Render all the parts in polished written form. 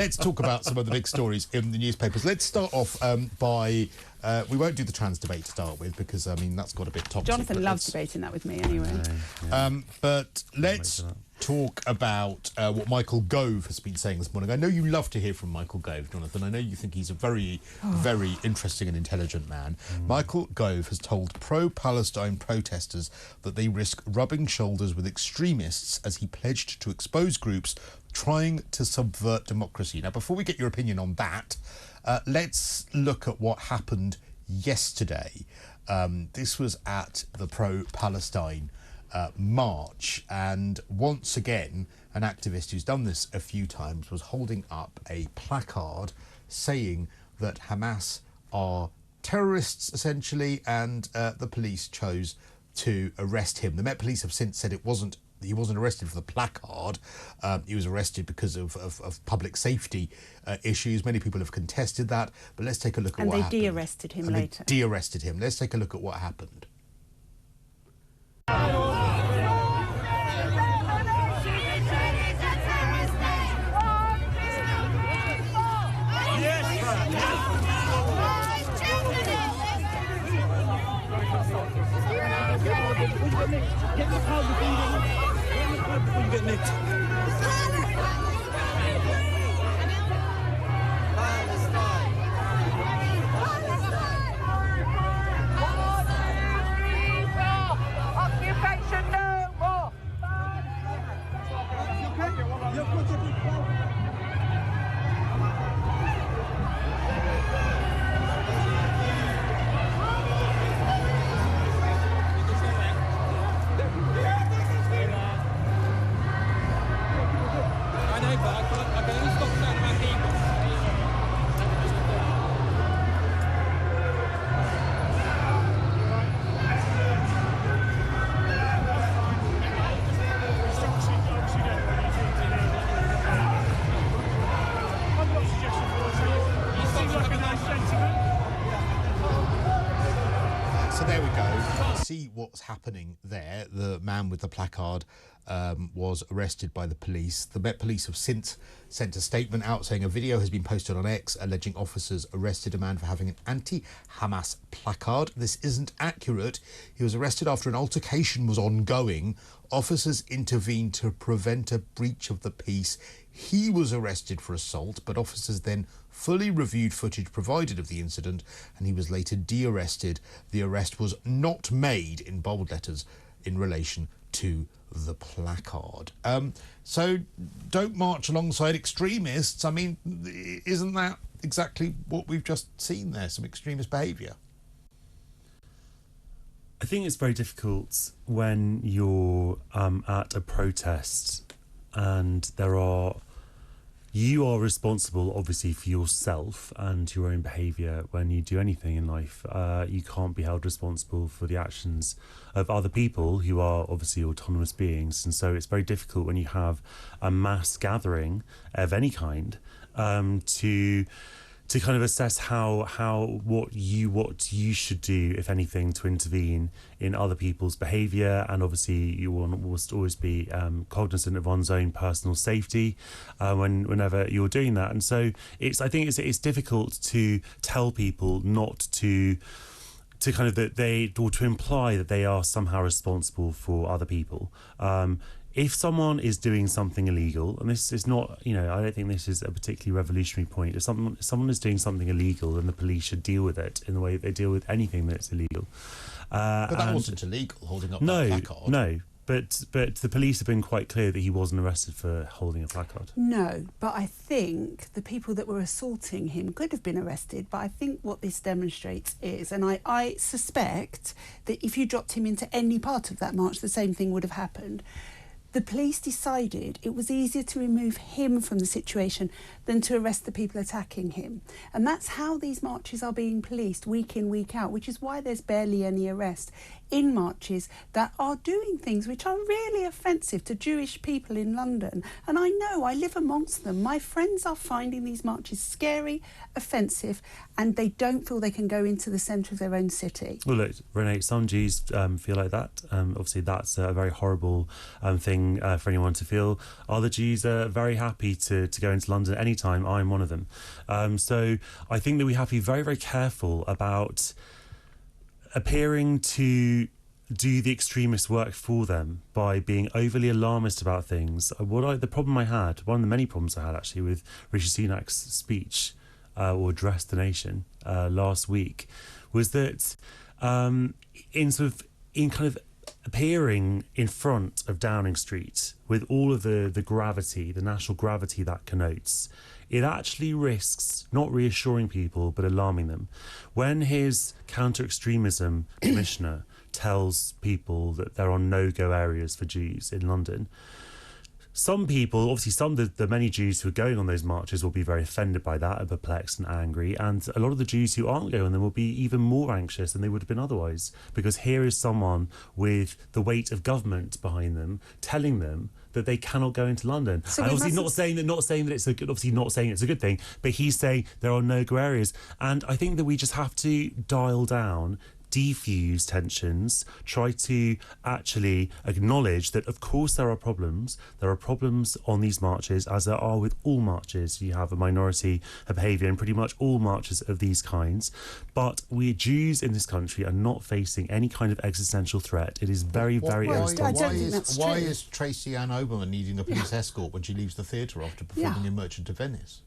Let's talk about some of the big stories in the newspapers. Let's start off by... we won't do the trans debate to start with because, I mean, that's got a bit toxic. Jonathan loves debating that with me anyway. But let's talk about what Michael Gove has been saying this morning. I know you love to hear from Michael Gove, Jonathan. I know you think he's a very, very interesting and intelligent man. Michael Gove has told pro-Palestine protesters that they risk rubbing shoulders with extremists as he pledged to expose groups trying to subvert democracy. Now, before we get your opinion on that, let's look at what happened yesterday. This was at the pro-Palestine march, and once again, an activist who's done this a few times was holding up a placard saying that Hamas are terrorists, essentially, and the police chose to arrest him. The Met Police have since said he wasn't arrested for the placard. He was arrested because of public safety issues. Many people have contested that, but let's take a look at what happened. And they de-arrested him later. They de-arrested him. Let's take a look at what happened. Get the card before you get nicked. Occupation no more. So there we go. See what's happening there. The man with the placard was arrested by the police. The Met Police have since sent a statement out saying a video has been posted on X alleging officers arrested a man for having an anti-Hamas placard. This isn't accurate. He was arrested after an altercation was ongoing. Officers intervened to prevent a breach of the peace. He was arrested for assault, but officers then fully reviewed footage provided of the incident, and he was later de-arrested. The arrest was not made, in bold letters, in relation to the placard. So don't march alongside extremists. I mean, isn't that exactly what we've just seen there, some extremist behaviour? I think it's very difficult when you're at a protest and you are responsible, obviously, for yourself and your own behaviour when you do anything in life. You can't be held responsible for the actions of other people who are obviously autonomous beings. And so it's very difficult when you have a mass gathering of any kind to kind of assess what you should do, if anything, to intervene in other people's behaviour. And obviously you must always be cognizant of one's own personal safety whenever you're doing that. And so I think it's difficult to tell people not to kind of to imply that they are somehow responsible for other people. If someone is doing something illegal, and this is not, I don't think this is a particularly revolutionary point. If someone is doing something illegal, then the police should deal with it in the way they deal with anything that's illegal. But that wasn't illegal, holding up that placard. No, but the police have been quite clear that he wasn't arrested for holding a placard. No, but I think the people that were assaulting him could have been arrested, but I think what this demonstrates is, and I suspect that if you dropped him into any part of that march, the same thing would have happened. The police decided it was easier to remove him from the situation than to arrest the people attacking him. And that's how these marches are being policed week in, week out, which is why there's barely any arrest. in marches that are doing things which are really offensive to Jewish people in London. And I know, I live amongst them. My friends are finding these marches scary, offensive, and they don't feel they can go into the centre of their own city. Well, look, Renee, some Jews feel like that. Obviously, that's a very horrible thing for anyone to feel. Other Jews are very happy to go into London anytime. I'm one of them. So I think that we have to be very, very careful about appearing to do the extremist work for them by being overly alarmist about things. The problem I had, one of the many problems I had actually with Rishi Sunak's speech or address to the nation last week, was that in kind of appearing in front of Downing Street with all of the gravity, the national gravity that connotes, it actually risks not reassuring people but alarming them. When his counter-extremism commissioner tells people that there are no-go areas for Jews in London, some people, obviously some of the many Jews who are going on those marches will be very offended by that and perplexed and angry, and a lot of the Jews who aren't going on them will be even more anxious than they would have been otherwise, because here is someone with the weight of government behind them telling them that they cannot go into London. So and obviously not saying that it's a good, obviously not saying it's a good thing, but he's saying there are no-go areas. And I think that we just have to dial down, defuse tensions, try to actually acknowledge that of course there are problems on these marches, as there are with all marches. You have a minority of behaviour in pretty much all marches of these kinds, but we Jews in this country are not facing any kind of existential threat. It is very, very irresponsible. Why is Tracy Ann Oberman needing a police escort when she leaves the theatre after performing in Merchant of Venice?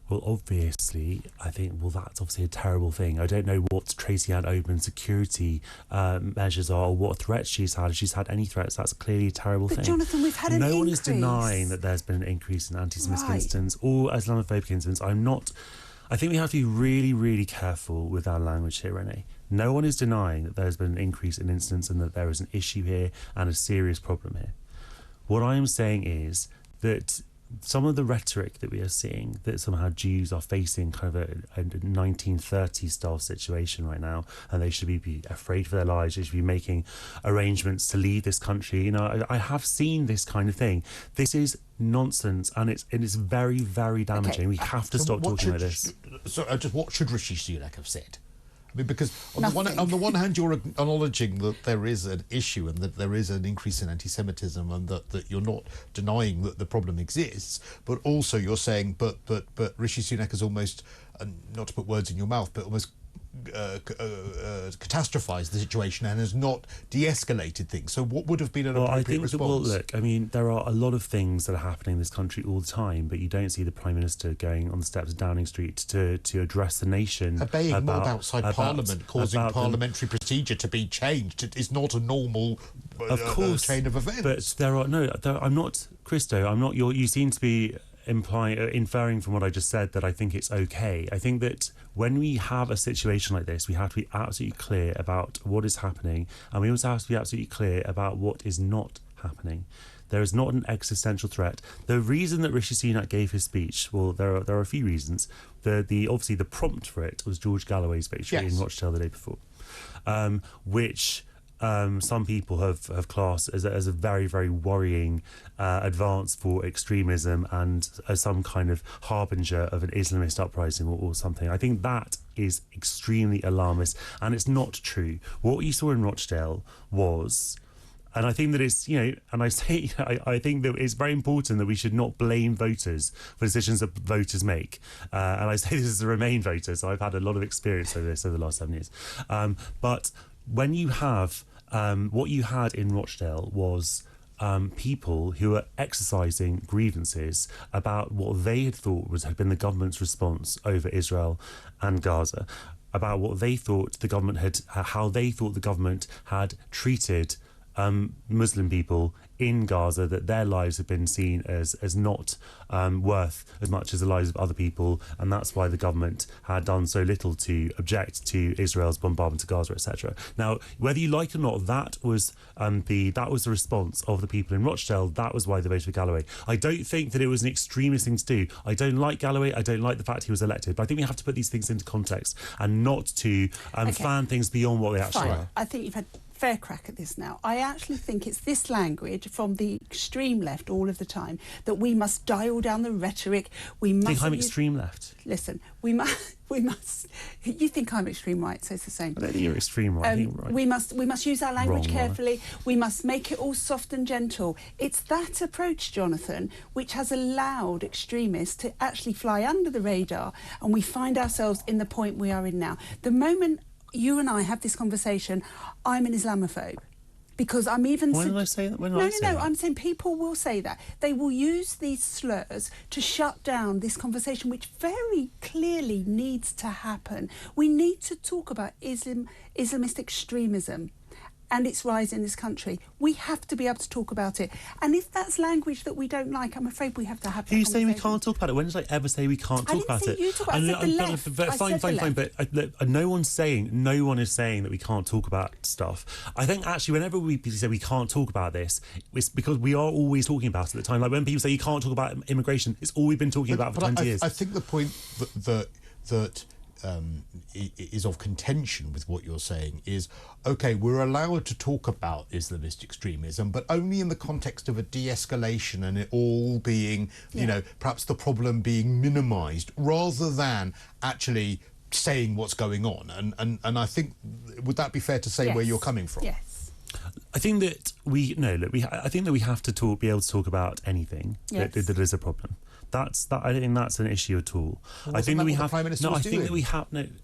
Well, obviously, I think, that's obviously a terrible thing. I don't know what Tracy Ann Oberman's security measures are or what threats she's had. If she's had any threats, that's clearly a terrible thing. But Jonathan, we've had an increase. No one is denying that there's been an increase in anti-Semitic incidents or Islamophobic incidents. I think we have to be really, really careful with our language here, Renee. No one is denying that there's been an increase in incidents and that there is an issue here and a serious problem here. What I am saying is that some of the rhetoric that we are seeing, that somehow Jews are facing kind of a 1930s style situation right now, and they should be afraid for their lives, they should be making arrangements to leave this country. You know, I have seen this kind of thing. This is nonsense, and it's very, very damaging. Okay. We have to stop talking like this. So, just what should Rishi Sunak have said? I mean, because on the one hand, you're acknowledging that there is an issue and that there is an increase in anti-Semitism, and that you're not denying that the problem exists, but also you're saying, but Rishi Sunak has almost, not to put words in your mouth, but almost catastrophised the situation and has not de-escalated things. So what would have been an appropriate response? Look, I mean, there are a lot of things that are happening in this country all the time, but you don't see the Prime Minister going on the steps of Downing Street to address the nation. Obeying mob outside Parliament, causing parliamentary procedure to be changed is not a normal chain of events. But I'm not, Cristo, I'm not, you seem to be inferring from what I just said that I think it's okay. I think that when we have a situation like this, we have to be absolutely clear about what is happening, and we also have to be absolutely clear about what is not happening. There is not an existential threat. The reason that Rishi Sunak gave his speech, well, there are a few reasons. Obviously the prompt for it was George Galloway's victory in Rochdale the day before, which some people have classed as a very, very worrying advance for extremism and as some kind of harbinger of an Islamist uprising or something. I think that is extremely alarmist, and it's not true. What you saw in Rochdale was, and I think that it's, and I think that it's very important that we should not blame voters for decisions that voters make. And I say this as a Remain voter, so I've had a lot of experience over this over the last 7 years. But when you have what you had in Rochdale was people who were exercising grievances about what they had thought had been the government's response over Israel and Gaza, about what they thought how they thought the government had treated Muslim people in Gaza, that their lives have been seen as not worth as much as the lives of other people, and that's why the government had done so little to object to Israel's bombardment of Gaza, etc. Now, whether you like it or not, that was the response of the people in Rochdale. That was why they voted for Galloway. I don't think that it was an extremist thing to do. I don't like Galloway. I don't like the fact he was elected. But I think we have to put these things into context and not to fan things beyond what they actually are. I think you've had fair crack at this now. I actually think it's this language from the extreme left all of the time that we must dial down the rhetoric. We must. Think I'm extreme left? Listen, we must. You think I'm extreme right, so it's the same. I don't think you're extreme right. I think you're right. We must use our language Wrong, carefully. We must make it all soft and gentle. It's that approach, Jonathan, which has allowed extremists to actually fly under the radar, and we find ourselves in the point we are in now. The moment you and I have this conversation, I'm an Islamophobe. Because I'm even... When did I say that? When did I say that? I'm saying people will say that. They will use these slurs to shut down this conversation, which very clearly needs to happen. We need to talk about Islamist extremism and its rise in this country. We have to be able to talk about it. And if that's language that we don't like, I'm afraid we have to have that Who's saying we conversation. can't talk about it? When did I ever say we can't talk about it? I didn't say you talk about it. I said the left. Fine. But no one is saying that we can't talk about stuff. I think actually whenever we say we can't talk about this, it's because we are always talking about it at the time. Like when people say you can't talk about immigration, it's all we've been talking about for 20 years. I think the point that is of contention with what you're saying is, okay, we're allowed to talk about Islamist extremism, but only in the context of a de-escalation and it all being, you know, perhaps the problem being minimised, rather than actually saying what's going on. And I think, would that be fair to say where you're coming from? Yes. I think that I think that we have to be able to talk about anything that is a problem. I don't think that's an issue at all. Well, I think that we have. I think that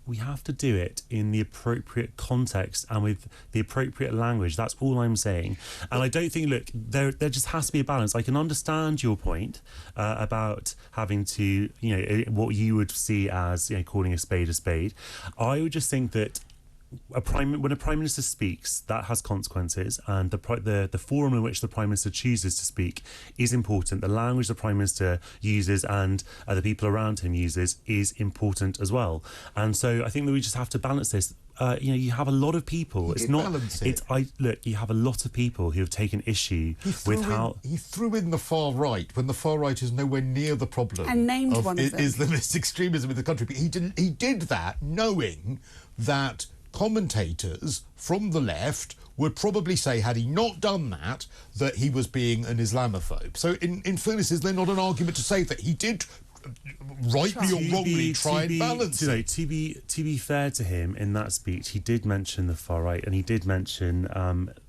we have to do it in the appropriate context and with the appropriate language. That's all I'm saying. And I don't think. Look, there just has to be a balance. I can understand your point about having to, what you would see as, calling a spade a spade. I would just think that when a prime minister speaks, that has consequences, and the forum in which the prime minister chooses to speak is important. The language the prime minister uses and the people around him uses is important as well. And so I think that we just have to balance this. You have a lot of people. You have a lot of people who have taken issue with how he threw in the far right when the far right is nowhere near the problem and named one of them. Islamist extremism in the country. But he did that knowing that commentators from the left would probably say, had he not done that he was being an Islamophobe. So in fairness, is there not an argument to say that he did rightly or wrongly try and balance it? To be fair to him, in that speech, he did mention the far right, and he did mention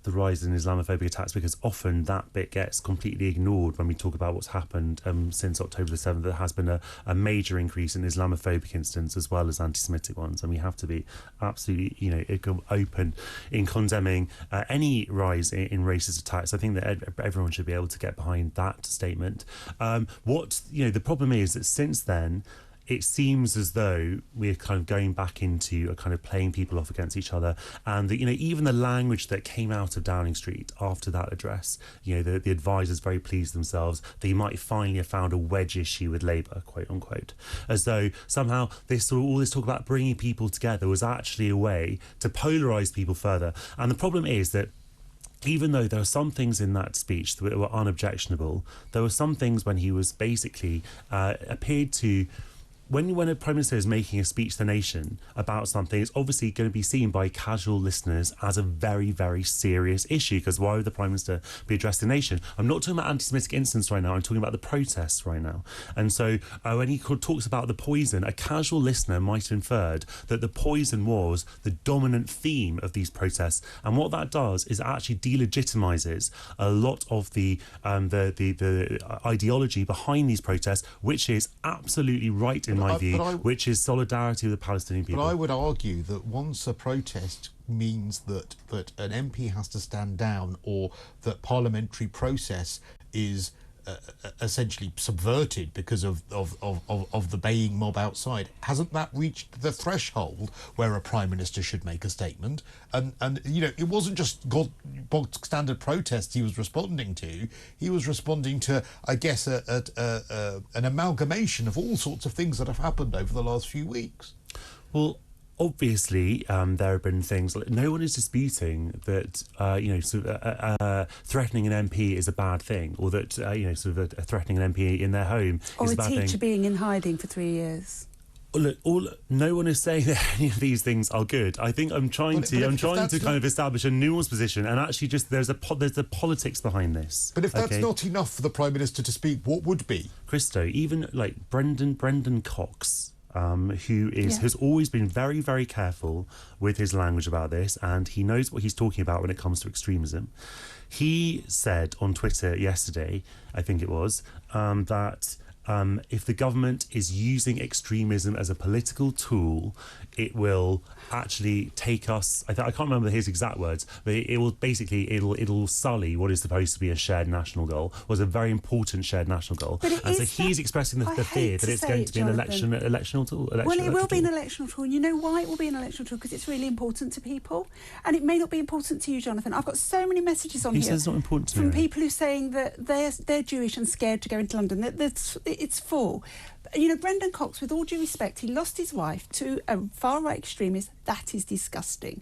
the rise in Islamophobic attacks, because often that bit gets completely ignored when we talk about what's happened since October the 7th. There has been a major increase in Islamophobic incidents as well as anti-Semitic ones, and we have to be absolutely open in condemning any rise in racist attacks. I think that everyone should be able to get behind that statement. The problem is that since then, it seems as though we're kind of going back into a kind of playing people off against each other, and even the language that came out of Downing Street after that address, the advisors very pleased themselves that he might finally have found a wedge issue with Labour, quote unquote, as though somehow all this talk about bringing people together was actually a way to polarise people further. And the problem is that even though there are some things in that speech that were unobjectionable, there were some things when he was basically appeared to... When a Prime Minister is making a speech to the nation about something, it's obviously going to be seen by casual listeners as a very, very serious issue, because why would the Prime Minister be addressing the nation? I'm not talking about anti-Semitic incidents right now, I'm talking about the protests right now. And so when he talks about the poison, a casual listener might have inferred that the poison was the dominant theme of these protests. And what that does is it actually delegitimises a lot of the ideology behind these protests, which is absolutely right in my view, which is solidarity with the Palestinian people. But I would argue that once a protest means that an MP has to stand down, or that parliamentary process is essentially subverted because of the baying mob outside. Hasn't that reached the threshold where a prime minister should make a statement? And you know, it wasn't just bog standard protests he was responding to. He was responding to, I guess, an amalgamation of all sorts of things that have happened over the last few weeks. Well, obviously, there have been things like no one is disputing that threatening an MP is a bad thing, or that threatening an MP in their home is a bad thing. Or a teacher being in hiding for 3 years. Look, no one is saying that any of these things are good. I think I'm trying to kind of establish a nuanced position, and actually, just there's the politics behind this. But if that's not enough for the Prime Minister to speak, what would be? Cristo, even like Brendan Cox, who has always been very, very careful with his language about this, and he knows what he's talking about when it comes to extremism. He said on Twitter yesterday, I think it was, that if the government is using extremism as a political tool, it will actually take us. I can't remember his exact words, but it will basically it'll sully what is supposed to be a shared national goal, was a very important shared national goal, and so he's expressing the fear that it's going to be an electional tool. Well, it will be an electional tool. You know why it will be an electional tool? Because it's really important to people, and it may not be important to you, Jonathan. I've got so many messages on here. He says it's not important to from me. People who are saying that they're Jewish and scared to go into London. It's full. You know, Brendan Cox, with all due respect, he lost his wife to a far-right extremist. That is disgusting.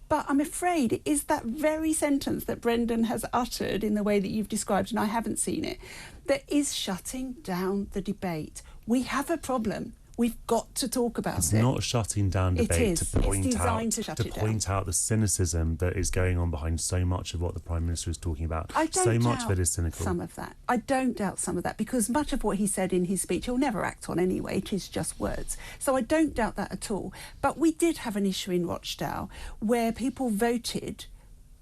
But I'm afraid it is that very sentence that Brendan has uttered in the way that you've described, and I haven't seen it, that is shutting down the debate. We have a problem. We've got to talk about it. It's not shutting down debate to point out the cynicism that is going on behind so much of what the Prime Minister is talking about. So much of it is cynical. Some of that. I don't doubt some of that, because much of what he said in his speech he'll never act on anyway. It is just words. So I don't doubt that at all. But we did have an issue in Rochdale where people voted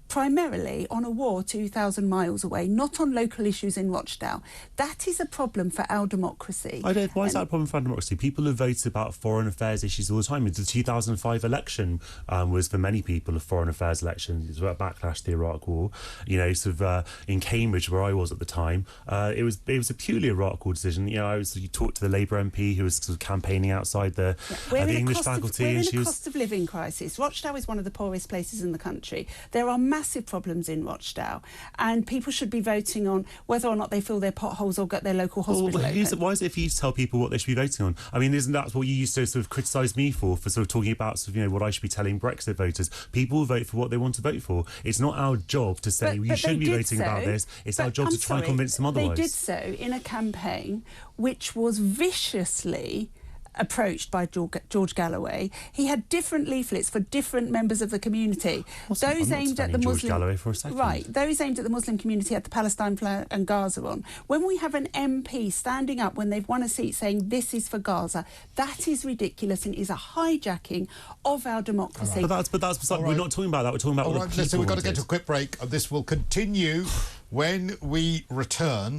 primarily on a war 2,000 miles away, not on local issues in Rochdale. That is a problem for our democracy. Why is that a problem for our democracy? People have voted about foreign affairs issues all the time. The 2005 election was, for many people, a foreign affairs election. It was about backlash to the Iraq War. You know, in Cambridge, where I was at the time, it was a purely Iraq War decision. You know, you talked to the Labour MP who was sort of campaigning outside the English faculty. We're in a cost of living crisis. Rochdale is one of the poorest places in the country. There are massive problems in Rochdale, and people should be voting on whether or not they fill their potholes or get their local hospital open. Why is it for you to tell people what they should be voting on? I mean, isn't that what you used to sort of criticise me for sort of talking about what I should be telling Brexit voters? People will vote for what they want to vote for. It's not our job to say you shouldn't be voting about this. It's our job to try and convince them otherwise. They did so in a campaign which was viciously approached by George Galloway. He had different leaflets for different members of the community. Those aimed at the Muslim, Galloway for a second. Right, those aimed at the Muslim community, at the Palestine flag and Gaza on. When we have an MP standing up when they've won a seat saying this is for Gaza, that is ridiculous and is a hijacking of our democracy. Right. But that's we're not talking about that. We're talking about what the people Listen, we've got to get to a quick break. This will continue when we return.